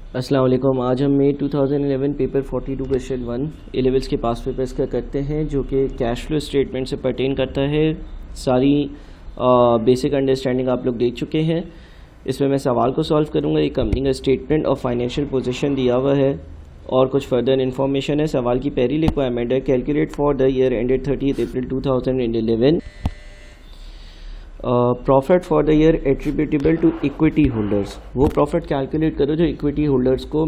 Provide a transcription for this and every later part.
अस्सलाम वालेकुम। आज हम मई 2011 पेपर 42 क्वेश्चन 1 ए लेवल्स के पास पेपर्स का करते हैं, जो कि कैश फ्लो स्टेटमेंट से पर्टेन करता है। सारी बेसिक अंडरस्टैंडिंग आप लोग देख चुके हैं। इसमें मैं सवाल को सॉल्व करूंगा। एक कंपनी का स्टेटमेंट ऑफ फाइनेंशियल पोजीशन दिया हुआ है और कुछ फर्दर इन्फॉर्मेशन है। सवाल की पहली रिक्वायरमेंट है, calculate for the year ended 30 April 2011 profit for the year attributable to equity holders. वो प्रॉफिट कैलकुलेट करो जो इक्विटी होल्डर्स को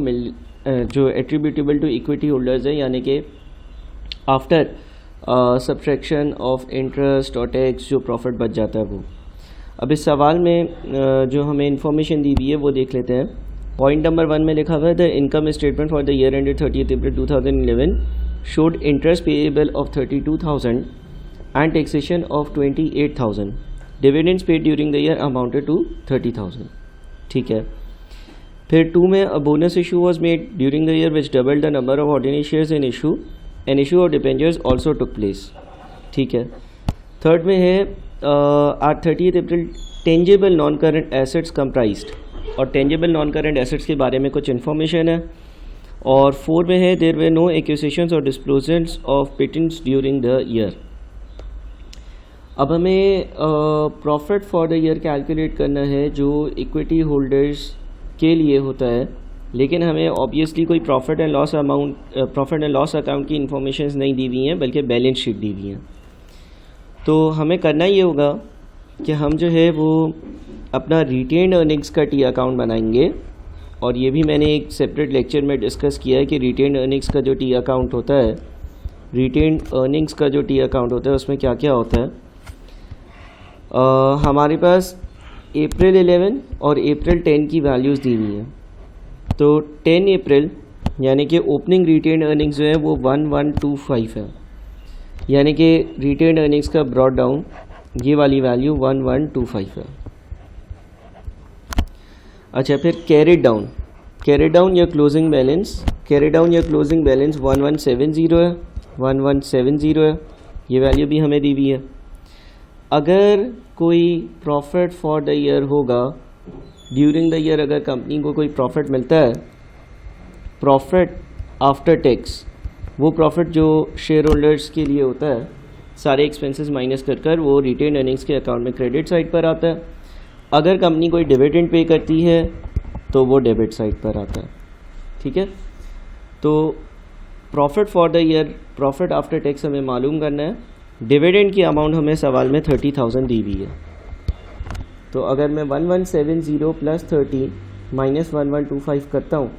जो एट्रीब्यूटेबल टू इक्विटी होल्डर्स है, यानी कि आफ्टर सब्ट्रैक्शन ऑफ इंटरेस्ट और टैक्स जो प्रॉफिट बच जाता है वो। अब इस सवाल में जो हमें इंफॉर्मेशन दी हुई है वो देख लेते हैं। पॉइंट नंबर 1 में लिखा हुआ है, the income statement for the year ended 30 April 2011 showed interest payable of 32,000 and taxation of 28,000। Dividends paid during the year amounted to 30,000। ठीक है। फिर 2 में a bonus issue was made during the year which double the number of ordinary shares in issue and issue of debentures also took place. ठीक है। Third में है at 30 April tangible non current assets comprised, और tangible non current assets के बारे में कुछ information है। और 4 में है, देयर वे नो एक्विजिशंस और disposals of patents during the year. अब हमें profit for the year calculate करना है जो इक्विटी होल्डर्स के लिए होता है, लेकिन हमें ऑब्वियसली कोई प्रॉफिट एंड लॉस अकाउंट की इन्फॉर्मेशंस नहीं दी हुई हैं, बल्कि बैलेंस शीट दी हुई हैं। तो हमें करना ये होगा कि हम जो है वो अपना रिटेन्ड अर्निंग्स का टी अकाउंट बनाएंगे, और ये भी मैंने एक सेपरेट लेक्चर में डिस्कस किया है कि रिटेन्ड अर्निंग्स का जो टी अकाउंट होता है, रिटेन्ड अर्निंग्स का जो टी अकाउंट होता है उसमें क्या क्या होता है। हमारे पास अप्रैल 11 और अप्रैल 10 की वैल्यूज़ दी हुई हैं। तो 10 अप्रैल यानी कि ओपनिंग रिटेन्ड अर्निंग्स जो है वो 1125 है, यानी कि रिटेन्ड अर्निंग्स का ब्रॉड डाउन ये वाली वैल्यू 1125 है। अच्छा, फिर कैरिड डाउन या क्लोजिंग बैलेंस 1170 है, 1170 है, ये वैल्यू भी हमें दी हुई है। अगर कोई प्रॉफिट फॉर द ईयर होगा ड्यूरिंग द ईयर, अगर कंपनी को कोई प्रॉफिट मिलता है, प्रॉफिट आफ्टर टैक्स, वो प्रॉफिट जो शेयर होल्डर्स के लिए होता है, सारे एक्सपेंसेस माइनस कर वो रिटेन अर्निंग्स के अकाउंट में क्रेडिट साइड पर आता है। अगर कंपनी कोई डिविडेंड पे करती है तो वो डेबिट साइड पर आता है। ठीक है। तो profit for the year, profit after tax हमें मालूम करना है। डिविडेंड की अमाउंट हमें सवाल में 30,000 दी हुई है। तो अगर मैं 1170 प्लस 30 माइनस 1125 करता हूँ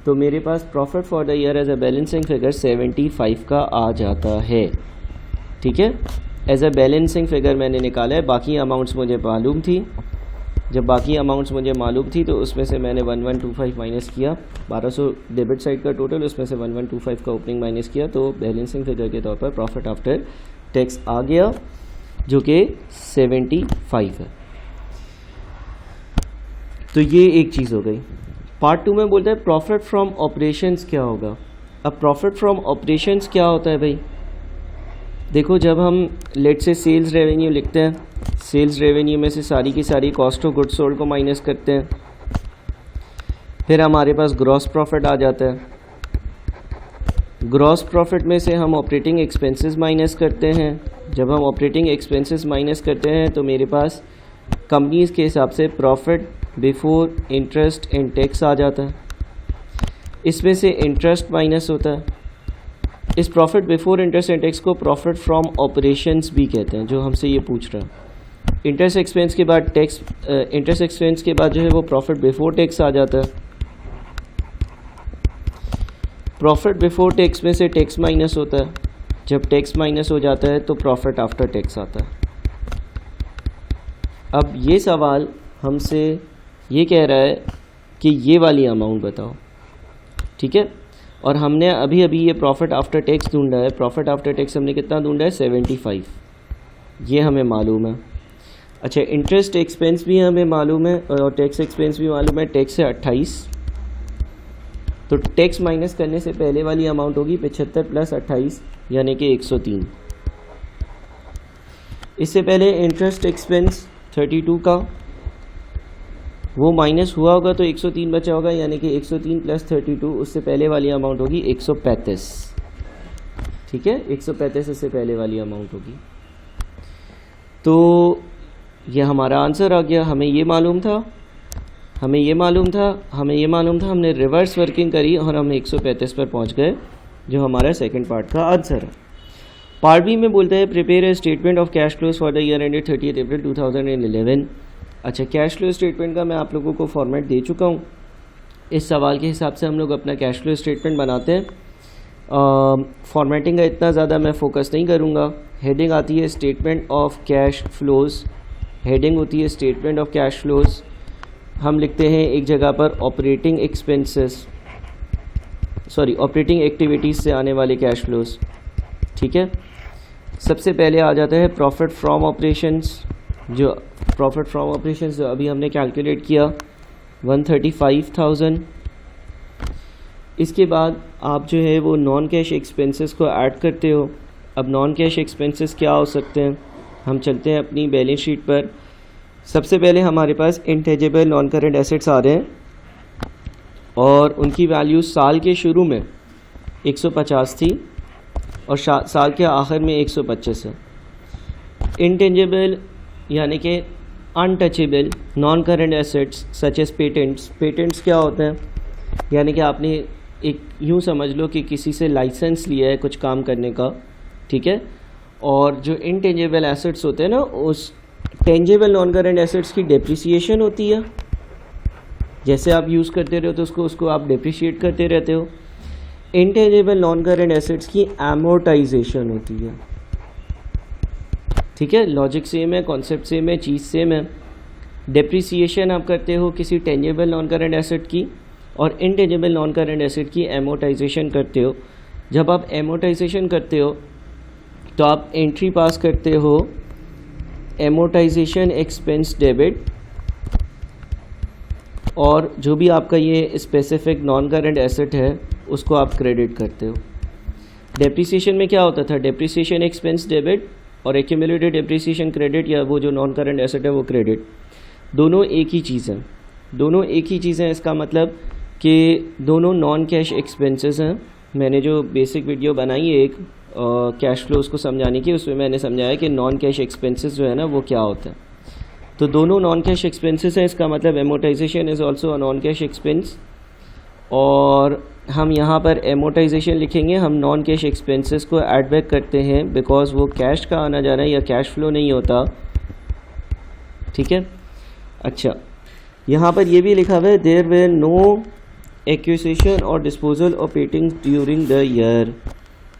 तो मेरे पास profit for the year as a balancing figure 75 का आ जाता है। ठीक है। एज अ बैलेंसिंग फिगर मैंने निकाला है। बाकी अमाउंट्स मुझे मालूम थी। जब बाकी अमाउंट्स मुझे मालूम थी तो उसमें से मैंने 1125 माइनस किया, 1200 डेबिट साइड का टोटल, उसमें से 1125 का ओपनिंग माइनस किया, तो बैलेंसिंग फिगर के तौर पर प्रॉफिट आफ्टर टैक्स आ गया जो कि 75 है। तो ये एक चीज़ हो गई। पार्ट 2 में बोलता है प्रॉफिट फ्रॉम ऑपरेशंस क्या होगा। अब प्रॉफिट फ्रॉम ऑपरेशंस क्या होता है भाई? देखो, जब हम लेट से सेल्स रेवेन्यू लिखते हैं, सेल्स रेवेन्यू में से सारी की सारी कॉस्ट ऑफ गुड्स सोल्ड को माइनस करते हैं, फिर हमारे पास ग्रॉस प्रॉफिट आ जाता है। ग्रॉस प्रॉफिट में से हम ऑपरेटिंग एक्सपेंसेस माइनस करते हैं। जब हम ऑपरेटिंग एक्सपेंसेस माइनस करते हैं तो मेरे पास कंपनीज़ के हिसाब से profit before interest and tax आ जाता है। इसमें से इंटरेस्ट माइनस होता है। इस profit before interest and tax को प्रॉफिट फ्रॉम ऑपरेशंस भी कहते हैं, जो हमसे ये पूछ रहा है। इंटरेस्ट एक्सपेंस के बाद टैक्स, इंटरेस्ट एक्सपेंस के बाद जो है वो प्रॉफिट बिफोर टैक्स आ जाता है। प्रॉफिट बिफोर टैक्स में से टैक्स माइनस होता है। जब टैक्स माइनस हो जाता है तो प्रॉफिट आफ्टर टैक्स आता है। अब ये सवाल हमसे ये कह रहा है कि ये वाली अमाउंट बताओ। ठीक है। और हमने अभी अभी ये प्रॉफिट आफ्टर टैक्स ढूंढा है। प्रॉफिट आफ्टर टैक्स हमने कितना ढूंढा है? 75। ये हमें मालूम है। अच्छा, इंटरेस्ट एक्सपेंस भी हमें मालूम है और टैक्स एक्सपेंस भी मालूम है। टैक्स है 28, तो टैक्स माइनस करने से पहले वाली अमाउंट होगी 75 प्लस 28 यानी कि 103। इससे पहले इंटरेस्ट एक्सपेंस 32 का वो माइनस हुआ होगा तो 103 बचा होगा, यानी कि 103 प्लस 32 उससे पहले वाली अमाउंट होगी 135। ठीक है, 135 इससे पहले वाली अमाउंट होगी। तो ये हमारा आंसर आ गया। हमें ये मालूम था, हमने रिवर्स वर्किंग करी और हम 135 पर पहुंच गए, जो हमारा सेकंड पार्ट का आंसर है। पार्ट बी में बोलता है prepare a statement of cash flows for the year ended 30 April 2011। अच्छा, कैश फ्लो स्टेटमेंट का मैं आप लोगों को फॉर्मेट दे चुका हूँ। इस सवाल के हिसाब से हम लोग अपना कैश फ्लो स्टेटमेंट बनाते हैं। फॉर्मेटिंग का इतना ज़्यादा मैं फोकस नहीं करूँगा। हेडिंग आती है statement of cash flows, heading होती है स्टेटमेंट ऑफ कैश फ्लोज। हम लिखते हैं एक जगह पर ऑपरेटिंग एक्टिविटीज़ से आने वाले कैश फ्लोज। ठीक है, सबसे पहले आ जाता है प्रॉफिट फ्रॉम ऑपरेशंस। जो प्रॉफिट फ्रॉम ऑपरेशंस जो अभी हमने कैलकुलेट किया 135,000। इसके बाद आप जो है वो नॉन कैश एक्सपेंसेस को ऐड करते हो। अब नॉन कैश एक्सपेंसेस क्या हो सकते हैं, हम चलते हैं अपनी बैलेंस शीट पर। सबसे पहले हमारे पास इंटेंजिबल नॉन करेंट एसेट्स आ रहे हैं और उनकी वैल्यू साल के शुरू में 150 थी और साल के आखिर में 125 है। इंटेंजिबल यानी कि untouchable non current assets such as patents क्या होते हैं, यानी कि आपने एक यूँ समझ लो कि किसी से लाइसेंस लिया है कुछ काम करने का। ठीक है, और जो इंटेंजिबल एसेट्स होते हैं ना, उस टेंजिबल नॉन करेंट एसेट्स की डेप्रिसिएशन होती है। जैसे आप यूज़ करते रहो तो उसको आप डेप्रिशिएट करते रहते हो। इंटेंजिबल नॉन करेंट एसेट्स की एमोर्टाइजेशन होती है। ठीक है, लॉजिक सेम है, कॉन्सेप्ट सेम है, चीज़ सेम है। डेप्रिसिएशन आप करते हो किसी टेंजिबल नॉन करेंट एसेट की और इंटेंजिबल नॉन करेंट एसेट की एमोर्टाइजेशन करते हो। जब आप एमोर्टाइजेशन करते हो तो आप एंट्री पास करते हो एमोर्टाइजेशन एक्सपेंस डेबिट, और जो भी आपका ये स्पेसिफिक नॉन करेंट एसेट है उसको आप क्रेडिट करते हो। डेप्रिसिएशन में क्या होता था, डेप्रिसिएशन एक्सपेंस डेबिट और एक्यूमुलेटेड डेप्रिसिएशन क्रेडिट, या वो जो नॉन करेंट एसेट है वो क्रेडिट, दोनों एक ही चीज़ हैं। दोनों एक ही चीज़ हैं, इसका मतलब कि दोनों नॉन कैश एक्सपेंसेस हैं। मैंने जो बेसिक वीडियो बनाई है एक कैश फ्लोज को समझाने की, उसमें मैंने समझाया कि नॉन कैश एक्सपेंसेस जो है ना वो क्या होता है। तो दोनों नॉन कैश एक्सपेंसेस हैं, इसका मतलब amortisation is also a non cash expense. और हम यहाँ पर एमोर्टाइजेशन लिखेंगे, हम नॉन कैश एक्सपेंसेस को ऐड बैक करते हैं बिकॉज वो कैश का आना जाना या कैश फ्लो नहीं होता। ठीक है, अच्छा यहाँ पर ये भी लिखा हुआ है देयर वेर नो एक्विजिशन और disposal of patents during the year,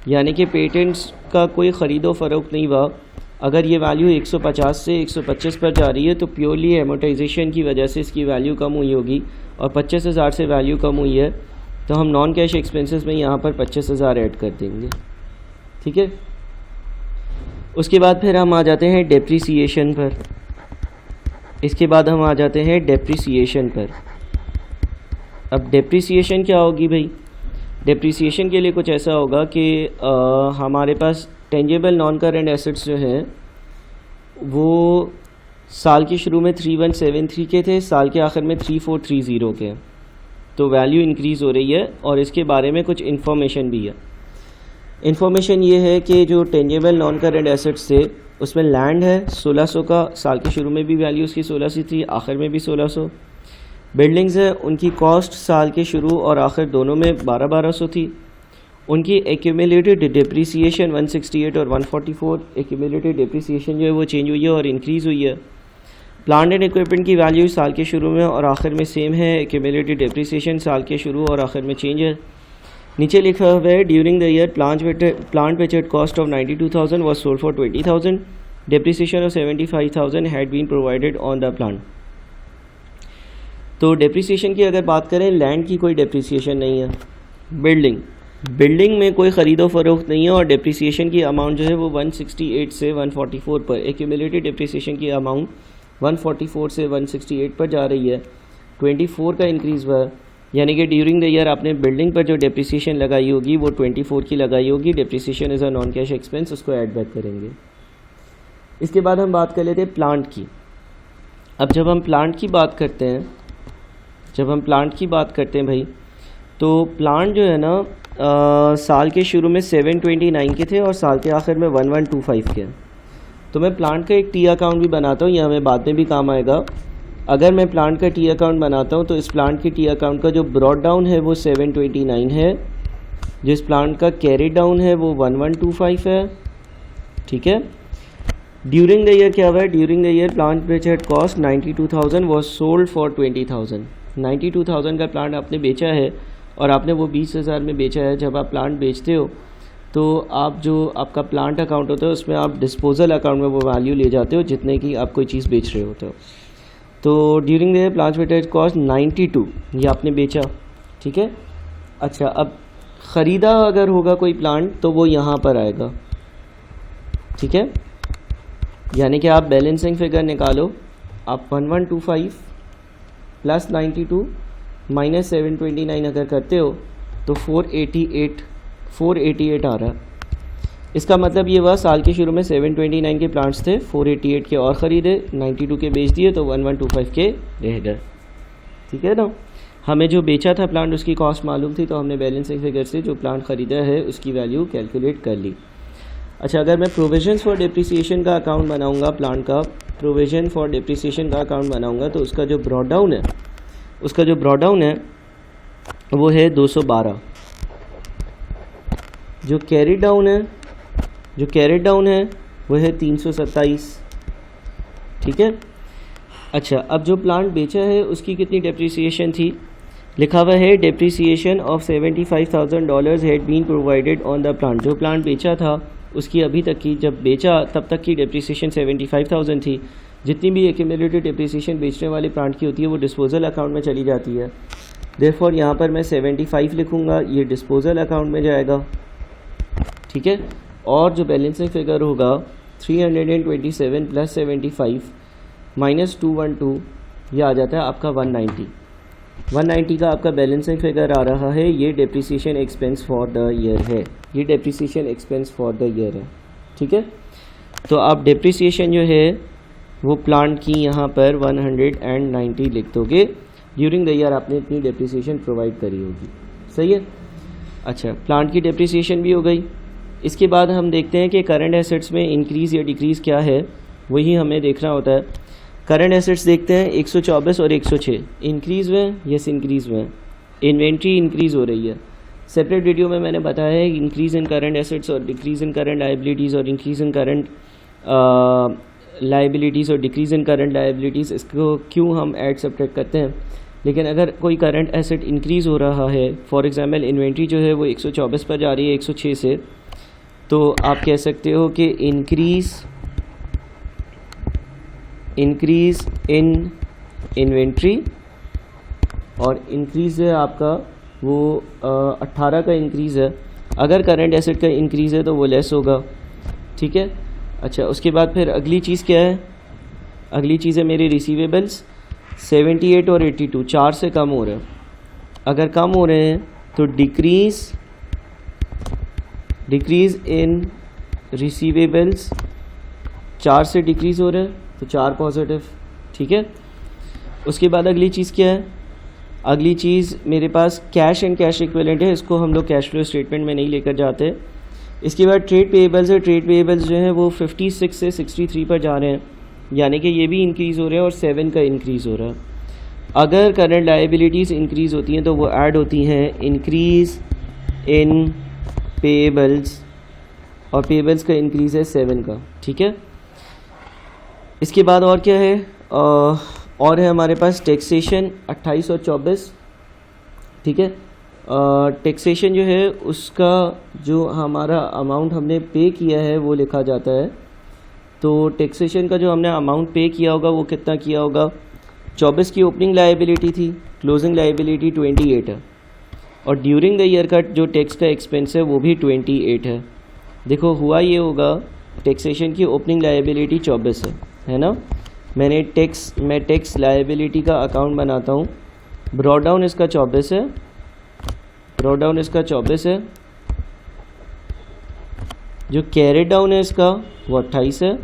यानी कि पेटेंट्स का कोई ख़रीदो फ़रोख्त नहीं हुआ। अगर ये वैल्यू 150 से 125 पर जा रही है तो प्योरली एमोर्टाइजेशन की वजह से इसकी वैल्यू कम हुई होगी, और 25,000 से वैल्यू कम हुई है तो हम नॉन कैश एक्सपेंसेस में यहाँ पर 25,000 ऐड कर देंगे। ठीक है, उसके बाद फिर हम आ जाते हैं डेप्रिसिएशन पर। अब डेप्रिसिएशन क्या होगी भाई, डेप्रिसिएशन के लिए कुछ ऐसा होगा कि हमारे पास टेंजिबल नॉन करेंट एसेट्स जो हैं वो साल के शुरू में 3173 के थे, साल के आखिर में 3430 के, तो वैल्यू इंक्रीज़ हो रही है। और इसके बारे में कुछ इन्फॉर्मेशन भी है। इन्फॉर्मेशन ये है कि जो टेंजिबल नॉन करेंट एसेट्स थे उसमें लैंड है 1600 का, साल के शुरू में भी वैल्यू उसकी 1600 थी, आखिर में भी 1600। बिल्डिंग्स है, उनकी कॉस्ट साल के शुरू और आखिर दोनों में 1200 थी। उनकी एक्यूमुलेटेड डेप्रिसिएशन 168 और 144, एक्यूमुलेटेड डेप्रिसिएशन जो है वो चेंज हुई है और इंक्रीज़ हुई है। प्लांट एंड इक्विपमेंट की वैल्यू साल के शुरू में और आखिर में सेम है, एक्यूमुलेटेड डेप्रिसिएशन साल के शुरू और आखिर में चेंज है। नीचे लिखा हुआ है during the year plant which at cost of 92,000 was sold for 20,000, depreciation of 75,000 had been provided on the plant। तो डेप्रिसिएशन की अगर बात करें, लैंड की कोई डेप्रिसिएशन नहीं है। बिल्डिंग में कोई ख़रीदो फ़रोख्त नहीं है और डेप्रिसिएशन की अमाउंट जो है वो 168 से 144 पर, एक्यूमुलेटेड डेप्रिसिएशन की अमाउंट 144 से 168 पर जा रही है। 24 का इंक्रीज़ हुआ है, यानी कि ड्यूरिंग द ईयर आपने बिल्डिंग पर जो डेप्रिसिएशन लगाई होगी वो 24 की लगाई होगी। Depreciation is a non cash expense, उसको ऐड बैक करेंगे। इसके बाद हम बात कर लेते हैं प्लांट की। अब जब हम प्लांट की बात करते हैं जब हम प्लांट की बात करते हैं भाई, तो प्लांट जो है ना साल के शुरू में 729 के थे और साल के आखिर में 1125 के। तो मैं प्लांट का एक टी अकाउंट भी बनाता हूँ, यह हमें बाद में भी काम आएगा। अगर मैं प्लांट का टी अकाउंट बनाता हूँ तो इस प्लांट की टी अकाउंट का जो ब्रॉड डाउन है वो 729 है, जिस प्लांट का कैरी डाउन है वो 1125 है, ठीक है। ड्यूरिंग द ईयर क्या हुआ है, during the year plant which had cost 92,000 was sold for 20,000। 92,000 का प्लांट आपने बेचा है और आपने वो 20,000 में बेचा है। जब आप प्लांट बेचते हो तो आप जो आपका प्लांट अकाउंट होता है उसमें आप डिस्पोजल अकाउंट में वो वैल्यू ले जाते हो जितने की आप कोई चीज़ बेच रहे होते हो। तो during the year plant which had cost 92, ये आपने बेचा, ठीक है। अच्छा, अब ख़रीदा अगर होगा कोई प्लांट तो वो यहाँ पर आएगा, ठीक है। यानी कि आप बैलेंसिंग फिगर निकालो, आप 1125 प्लस 92 माइनस 729 अगर करते हो तो 488 आ रहा है। इसका मतलब ये हुआ साल के शुरू में 729 के प्लांट्स थे, 488 के और ख़रीदे, 92 के बेच दिए तो 1125 के रह गए, ठीक है ना। हमें जो बेचा था प्लांट उसकी कॉस्ट मालूम थी, तो हमने बैलेंसिंग फिगर से जो प्लांट ख़रीदा है उसकी वैल्यू कैलकुलेट कर ली। अच्छा, अगर मैं प्रोविजंस फॉर डिप्रिसिएशन का अकाउंट बनाऊंगा, प्लांट का प्रोविजन फॉर डिप्रिसिएशन का अकाउंट बनाऊंगा, तो उसका जो ब्रॉड डाउन है वो है 212। जो कैरिड डाउन है वो है 327, ठीक है। अच्छा, अब जो प्लांट बेचा है उसकी कितनी डिप्रिसिएशन थी, लिखा हुआ है depreciation of $75,000 had been provided on the plant. जो प्लांट बेचा था उसकी अभी तक की, जब बेचा तब तक की डिप्रिसिएशन 75,000 थी। जितनी भी एक्यूमुलेटेड डिप्रिसिएशन बेचने वाले प्लांट की होती है वो डिस्पोजल अकाउंट में चली जाती है। देयरफॉर यहाँ पर मैं 75 लिखूँगा, ये डिस्पोजल अकाउंट में जाएगा, ठीक है। और जो बैलेंसिंग फिगर होगा 327 प्लस 75 माइनस 212, ये आ जाता है आपका 190 का आपका बैलेंसिंग फिगर आ रहा है। ये depreciation expense for the year है, ठीक है। तो आप डेप्रिसिएशन जो है वो प्लांट की यहाँ पर 190 लिख दोगे। ड्यूरिंग द ईयर आपने इतनी डेप्रिसिएशन प्रोवाइड करी होगी, सही है। अच्छा, प्लांट की डेप्रिसिएशन भी हो गई। इसके बाद हम देखते हैं कि करंट एसेट्स में इंक्रीज़ या डिक्रीज़ क्या है, वही हमें देखना होता है। करंट एसेट्स देखते हैं 124 और 106 इंक्रीज़ हुए, यस इंक्रीज़ हुए। इन्वेंट्री इंक्रीज़ हो रही है। सेपरेट वीडियो में मैंने बताया है इंक्रीज़ इन करंट एसेट्स और डिक्रीज़ इन करंट लाइबिलिटीज़ और इंक्रीज़ इन करंट लाइबिलिटीज़ और डिक्रीज़ इन करंट लाइबिलिटीज़, इसको क्यों हम ऐड सब्ट्रैक्ट करते हैं। लेकिन अगर कोई करंट एसेट इंक्रीज़ हो रहा है, फॉर एग्जांपल इन्वेंट्री जो है वो 124 पर जा रही है 106 से, तो आप कह सकते हो कि इंक्रीज़ इन इन्वेंट्री, और इंक्रीज़ है आपका वो 18 का इंक्रीज़ है। अगर करंट एसेट का इंक्रीज़ है तो वो लेस होगा, ठीक है। अच्छा, उसके बाद फिर अगली चीज़ क्या है, अगली चीज़ है मेरे रिसीवेबल्स 78 और 82, 4 से कम हो रहे हैं। अगर कम हो रहे हैं तो डिक्रीज़ इन रिसीवेबल्स, 4 से डिक्रीज़ हो रहे हैं तो 4 पॉजिटिव, ठीक है। उसके बाद अगली चीज़ क्या है, अगली चीज़ मेरे पास कैश एंड कैश इक्विवेलेंट है, इसको हम लोग कैश फ्लो स्टेटमेंट में नहीं लेकर जाते। इसके बाद ट्रेड पेएबल्स है, ट्रेड पेएबल्स जो है वो 56 से 63 पर जा रहे हैं, यानी कि ये भी इंक्रीज़ हो रहे हैं और 7 का इंक्रीज़ हो रहा है। अगर करंट लायबिलिटीज़ इंक्रीज़ होती हैं तो वो ऐड होती हैं इंक्रीज़ इन पेएबल्स, और पेएबल्स का इंक्रीज़ है 7 का, ठीक है। इसके बाद और क्या है, और है हमारे पास टैक्सेशन 28 और 24, ठीक है। टैक्सेशन जो है उसका जो हमारा अमाउंट हमने पे किया है वो लिखा जाता है। तो टैक्सेशन का जो हमने अमाउंट पे किया होगा वो कितना किया होगा, 24 की ओपनिंग लायबिलिटी थी, क्लोजिंग लायबिलिटी 28 है, और ड्यूरिंग द ईयर का जो टैक्स का एक्सपेंस है वो भी 28 है। देखो हुआ ये होगा, टैक्सेशन की ओपनिंग लायबिलिटी 24 है ना। मैं टैक्स लायबिलिटी का अकाउंट बनाता हूँ, ब्रॉड डाउन इसका 24 है, जो कैरी डाउन है इसका वो 28 है।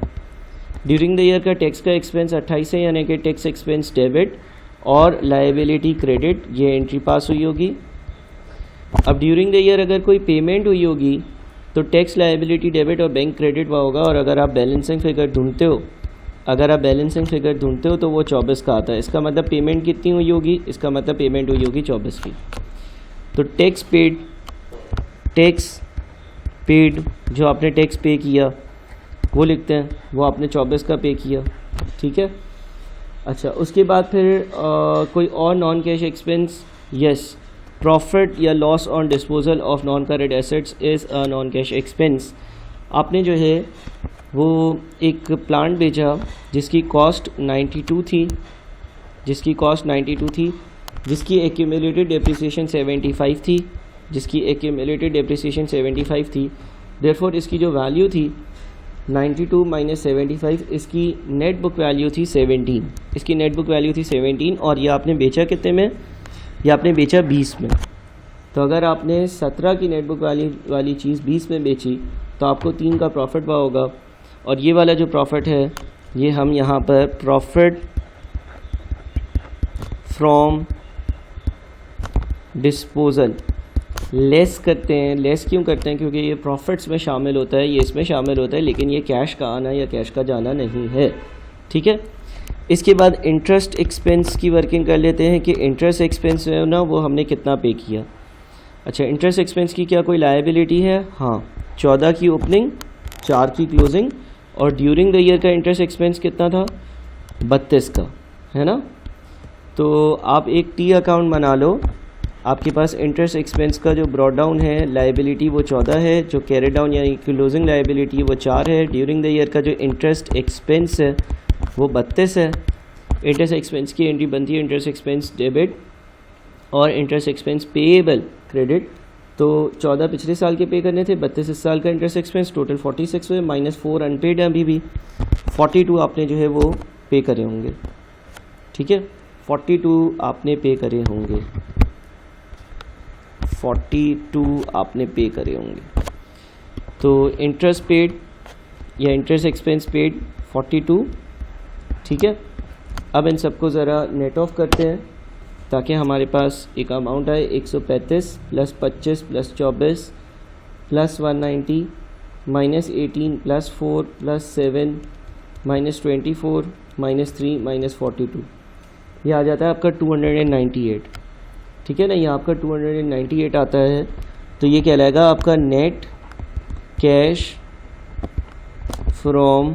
ड्यूरिंग द ईयर का टैक्स का एक्सपेंस 28 है, यानी कि टैक्स एक्सपेंस डेबिट, और लायबिलिटी क्रेडिट, ये एंट्री पास हुई होगी। अब ड्यूरिंग द ईयर अगर कोई पेमेंट हुई होगी तो टैक्स लायबिलिटी डेबिट और बैंक क्रेडिट हुआ होगा। और अगर आप बैलेंसिंग फिगर ढूंढते हो तो वो 24 का आता है। इसका मतलब पेमेंट कितनी हुई होगी, इसका मतलब पेमेंट हुई होगी 24 की। तो टैक्स पेड जो आपने टैक्स पे किया वो लिखते हैं, वो आपने 24 का पे किया, ठीक है। अच्छा, उसके बाद फिर कोई और non cash expense, yes, profit या loss on disposal of non current assets is a non cash expense. आपने जो है वो एक प्लांट बेचा जिसकी कॉस्ट 92 थी, जिसकी एक्यूमुलेटेड डेप्रिसिएशन 75 थी, देयरफॉर इसकी जो वैल्यू थी 92 माइनस 75, इसकी नेट बुक वैल्यू थी 17, और ये आपने बेचा कितने में, ये आपने बेचा 20 में। तो अगर आपने 17 की नेट बुक वाली चीज़ 20 में बेची तो आपको 3 का प्रॉफिट हुआ होगा। और ये वाला जो प्रॉफिट है ये हम यहाँ पर प्रॉफिट फ्रॉम डिस्पोजल लेस करते हैं। लेस क्यों करते हैं, क्योंकि ये प्रॉफिट्स में शामिल होता है, ये इसमें शामिल होता है, लेकिन ये कैश का आना या कैश का जाना नहीं है, ठीक है। इसके बाद इंटरेस्ट एक्सपेंस की वर्किंग कर लेते हैं कि इंटरेस्ट एक्सपेंस है ना, वो हमने कितना पे किया। अच्छा, इंटरेस्ट एक्सपेंस की क्या कोई लायबिलिटी है, हाँ, 14 की ओपनिंग 4 की क्लोजिंग, और ड्यूरिंग द ईयर का इंटरेस्ट एक्सपेंस कितना था, 32 का, है ना। तो आप एक टी अकाउंट बना लो, आपके पास इंटरेस्ट एक्सपेंस का जो ब्रॉड डाउन है लायबिलिटी वो 14 है, जो कैरी डाउन यानी क्लोजिंग लायबिलिटी वो 4 है, ड्यूरिंग द ईयर का जो इंटरेस्ट एक्सपेंस है वो 32 है। इंटरेस्ट एक्सपेंस की एंट्री बनती है इंटरेस्ट एक्सपेंस डेबिट और इंटरेस्ट एक्सपेंस पेएबल क्रेडिट। तो 14 पिछले साल के पे करने थे, 32 इस साल का इंटरेस्ट एक्सपेंस, टोटल 46 हुए, -4 अनपेड है अभी भी, 42 आपने जो है वो पे करे होंगे, ठीक है, 42 आपने पे करे होंगे, 42 आपने पे करे होंगे। तो इंटरेस्ट पेड या इंटरेस्ट एक्सपेंस पेड 42, ठीक है। अब इन सबको ज़रा नेट ऑफ करते हैं ताकि हमारे पास एक अमाउंट आए, 135 + 25 + 24 + 190 -18 + 4 + 7 -24 -3 -42, ये आ जाता है आपका 298, ठीक है ना। ये आपका 298 आता है। तो ये कहलाएगा आपका net cash from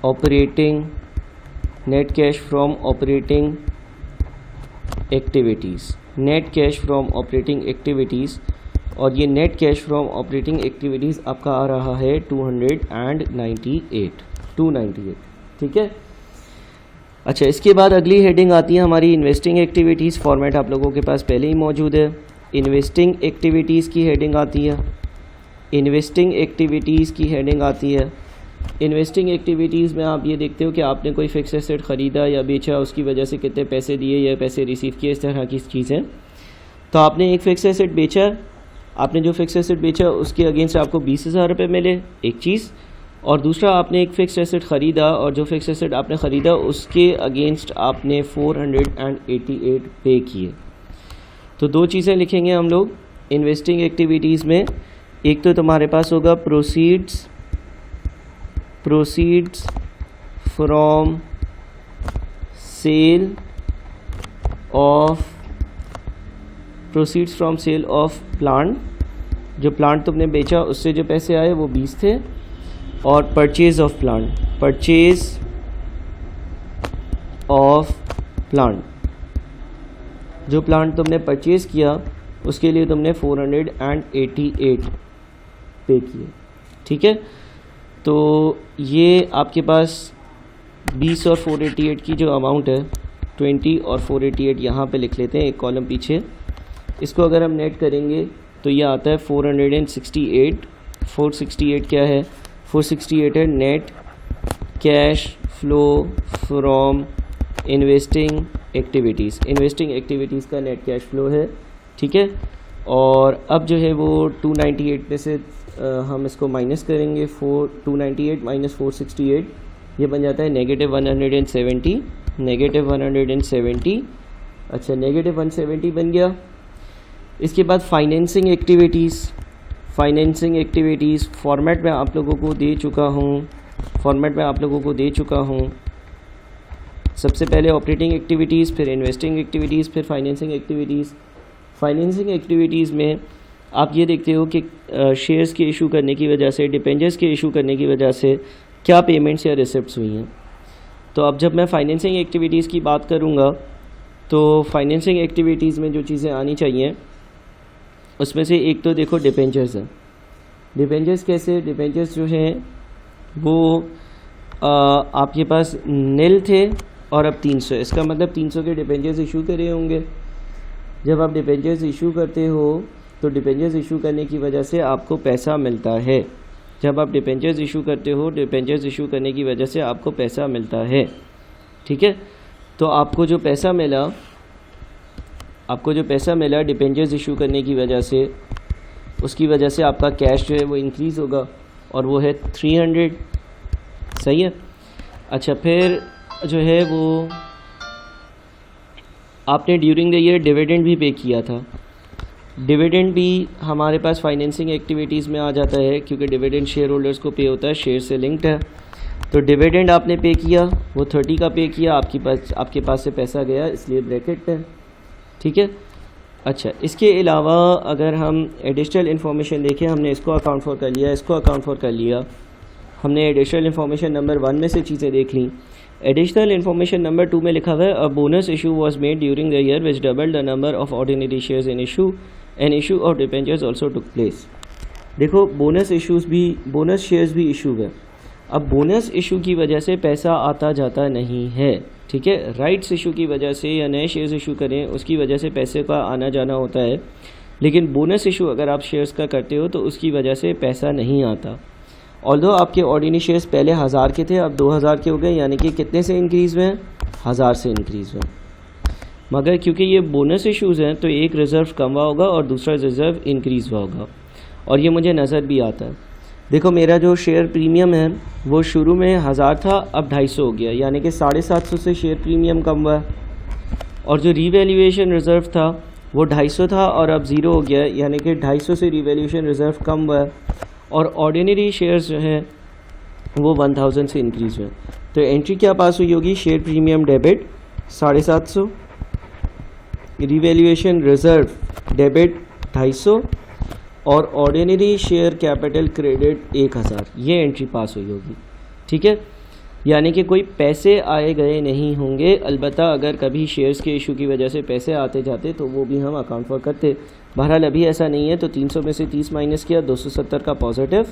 operating activities, और ये net cash from operating activities आपका आ रहा है 298, ठीक है। अच्छा, इसके बाद अगली हेडिंग आती है हमारी इन्वेस्टिंग एक्टिविटीज़। फॉर्मेट आप लोगों के पास पहले ही मौजूद है। इन्वेस्टिंग एक्टिविटीज़ की हेडिंग आती है, इन्वेस्टिंग एक्टिविटीज़ में आप ये देखते हो कि आपने कोई फिक्स एसेट ख़रीदा या बेचा, उसकी वजह से कितने पैसे दिए या पैसे रिसीव किए, इस तरह की चीज़ें। तो आपने एक फ़िक्स एसेट बेचा, आपने जो फ़िक्स एसेट बेचा उसके अगेंस्ट आपको 20,000 रुपये मिले, एक चीज़, और दूसरा आपने एक फ़िक्स एसेट ख़रीदा और जो फ़िक्स एसेट आपने ख़रीदा उसके अगेंस्ट आपने 488 पे किए। तो दो चीज़ें लिखेंगे हम लोग इन्वेस्टिंग एक्टिविटीज़ में। एक तो तुम्हारे पास होगा proceeds from sale of plant, जो प्लांट तुमने बेचा उससे जो पैसे आए वो 20 थे, और परचेज ऑफ प्लांट, जो प्लांट तुमने परचेज़ किया उसके लिए तुमने 488 पे किए, ठीक है। तो ये आपके पास 20 और 488 की जो अमाउंट है, 20 और 488 यहाँ पे लिख लेते हैं एक कॉलम पीछे। इसको अगर हम नेट करेंगे तो ये आता है 468। 468 क्या है, 468 है net cash flow from investing activities का नेट कैश फ्लो है, ठीक है। और अब जो है वो 298 में से हम इसको माइनस करेंगे, 298 - 468 ये बन जाता है -170, नेगेटिव 170। अच्छा, नेगेटिव 170 बन गया। इसके बाद फाइनेंसिंग एक्टिविटीज़ फॉर्मेट में आप लोगों को दे चुका हूँ। सबसे पहले ऑपरेटिंग एक्टिविटीज़, फिर इन्वेस्टिंग एक्टिविटीज़, फिर फाइनेंसिंग एक्टिविटीज़। फाइनेंसिंग एक्टिविटीज़ में आप ये देखते हो कि शेयर्स के इशू करने की वजह से, डिबेंचर्स के इशू करने की वजह से क्या पेमेंट्स या रिसिप्ट्स हुई हैं। तो अब जब मैं फाइनेंसिंग एक्टिविटीज़ की बात करूँगा तो फाइनेंसिंग एक्टिविटीज़ में जो चीज़ें आनी चाहिए उसमें से एक तो देखो डिबेंचर्स है। डिबेंचर्स कैसे, डिबेंचर्स जो हैं वो आपके पास नील थे और अब 300, इसका मतलब 300 के डिबेंचर्स इशू करे होंगे। जब आप डिबेंचर्स इशू करते हो तो डिबेंचर्स इशू करने की वजह से आपको पैसा मिलता है। जब आप डिबेंचर्स इशू करते हो, डिबेंचर्स इशू करने की वजह से आपको पैसा मिलता है, ठीक है। तो आपको जो पैसा मिला डिबेंचर्स इशू करने की वजह से, उसकी वजह से आपका कैश जो है वो इंक्रीज़ होगा और वो है 300, सही है। अच्छा, फिर जो है वो आपने ड्यूरिंग द ईयर डिविडेंड भी पे किया था। डिविडेंड भी हमारे पास फाइनेंसिंग एक्टिविटीज़ में आ जाता है क्योंकि डिविडेंड शेयर होल्डर्स को पे होता है, शेयर से लिंक्ड है। तो डिविडेंड आपने पे किया, वो 30 का पे किया, आपके पास से पैसा गया, इसलिए ब्रैकेट है, ठीक है। अच्छा, इसके अलावा अगर हम एडिशनल इन्फॉर्मेशन देखें, हमने इसको अकाउंट फॉर कर लिया, इसको अकाउंट फॉर कर लिया, हमने एडिशनल इन्फॉर्मेशन नंबर 1 में से चीज़ें देख ली। एडिशनल इन्फॉर्मेशन नंबर 2 में लिखा हुआ है अ bonus issue was made during the year which doubled the number of ordinary shares in issue and issue of debentures also took place. देखो, बोनस शेयर्स भी इशू है। अब बोनस इशू की वजह से पैसा आता जाता नहीं है, ठीक है। राइट्स इशू की वजह से या नए शेयर्स इशू करें उसकी वजह से पैसे का आना जाना होता है, लेकिन बोनस इशू अगर आप शेयर्स का करते हो तो उसकी वजह से पैसा नहीं आता। ऑल्दो आपके ऑर्डिनरी शेयर्स पहले 1000 के थे, अब 2000 के हो गए, यानी कि कितने से इंक्रीज़ हुए हैं, 1000 से इंक्रीज़ हुए। मगर क्योंकि ये बोनस इश्यूज़ हैं तो एक रिज़र्व कम हुआ होगा और दूसरा रिज़र्व इंक्रीज़ हुआ होगा, और ये मुझे नज़र भी आता है। देखो, मेरा जो शेयर प्रीमियम है वो शुरू में 1000 था, अब 250 हो गया, यानी कि 750 से शेयर प्रीमियम कम हुआ है। और जो रीवैल्यूएशन रिज़र्व था वो 250 था और अब 0 हो गया, यानी कि 250 से रीवैल्यूएशन रिज़र्व कम हुआ है। और ऑर्डिनरी शेयर्स जो हैं वो 1000 से इंक्रीज़ हुए। तो एंट्री क्या पास हुई होगी, share premium debit 750, revaluation reserve debit 250 और ऑर्डिनरी शेयर कैपिटल क्रेडिट 1000, ये एंट्री पास हुई होगी, ठीक है। यानी कि कोई पैसे आए गए नहीं होंगे, अलबत्ता अगर कभी शेयर्स के इशू की वजह से पैसे आते जाते तो वो भी हम अकाउंट फॉर करते। बहरहाल अभी ऐसा नहीं है, तो 300 में से 30 माइनस किया, 270 का पॉजिटिव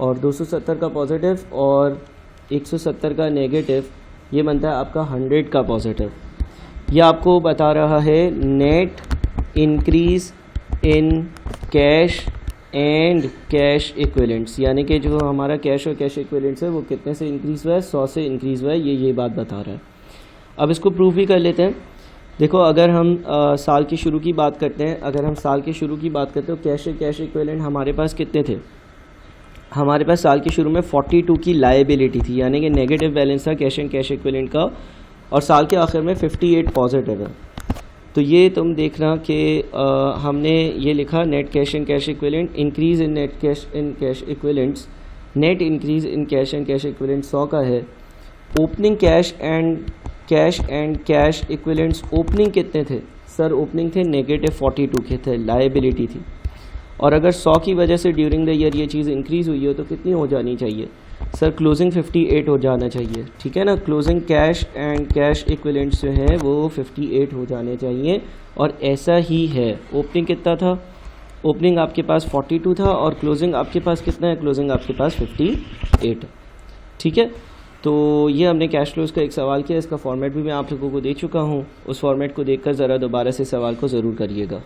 और 270 का पॉजिटिव और 170 का नेगेटिव, ये बनता है आपका 100 का पॉजिटिव। ये आपको बता रहा है net increase in cash and cash equivalents, यानी कि जो हमारा कैश और कैश इक्विवेलेंट्स है वो कितने से इंक्रीज़ हुआ है, 100 से इंक्रीज़ हुआ है, ये बात बता रहा है। अब इसको प्रूफ भी कर लेते हैं। देखो, अगर हम साल के शुरू की बात करते हैं, तो कैश और कैश इक्विवेलेंट हमारे पास कितने थे, हमारे पास साल के शुरू में 42 की लायबिलिटी थी, यानी कि नेगेटिव बैलेंस था कैश एंड कैश इक्विवेलेंट का, और साल के आखिर में 58 पॉजिटिव है। तो ये तुम देखना कि हमने ये लिखा net cash and cash equivalent, increase in net cash and cash equivalents, net increase in cash and cash equivalent 100 का है। Opening cash and cash equivalents opening कितने थे सर, ओपनिंग थे नेगेटिव 42 के थे, लायबिलिटी थी। और अगर 100 की वजह से ड्यूरिंग द ईयर ये चीज़ इंक्रीज़ हुई हो तो कितनी हो जानी चाहिए सर, क्लोजिंग 58 हो जाना चाहिए, ठीक है ना। Closing cash and cash equivalents जो हैं वो 58 हो जाने चाहिए, और ऐसा ही है। ओपनिंग कितना था, ओपनिंग आपके पास 42 था और क्लोजिंग आपके पास कितना है, क्लोजिंग आपके पास 58, ठीक है। तो ये हमने कैश फ्लोज का एक सवाल किया, इसका फॉर्मेट भी मैं आप लोगों को दे चुका हूँ, उस फॉर्मेट को देखकर ज़रा दोबारा से सवाल को ज़रूर करिएगा।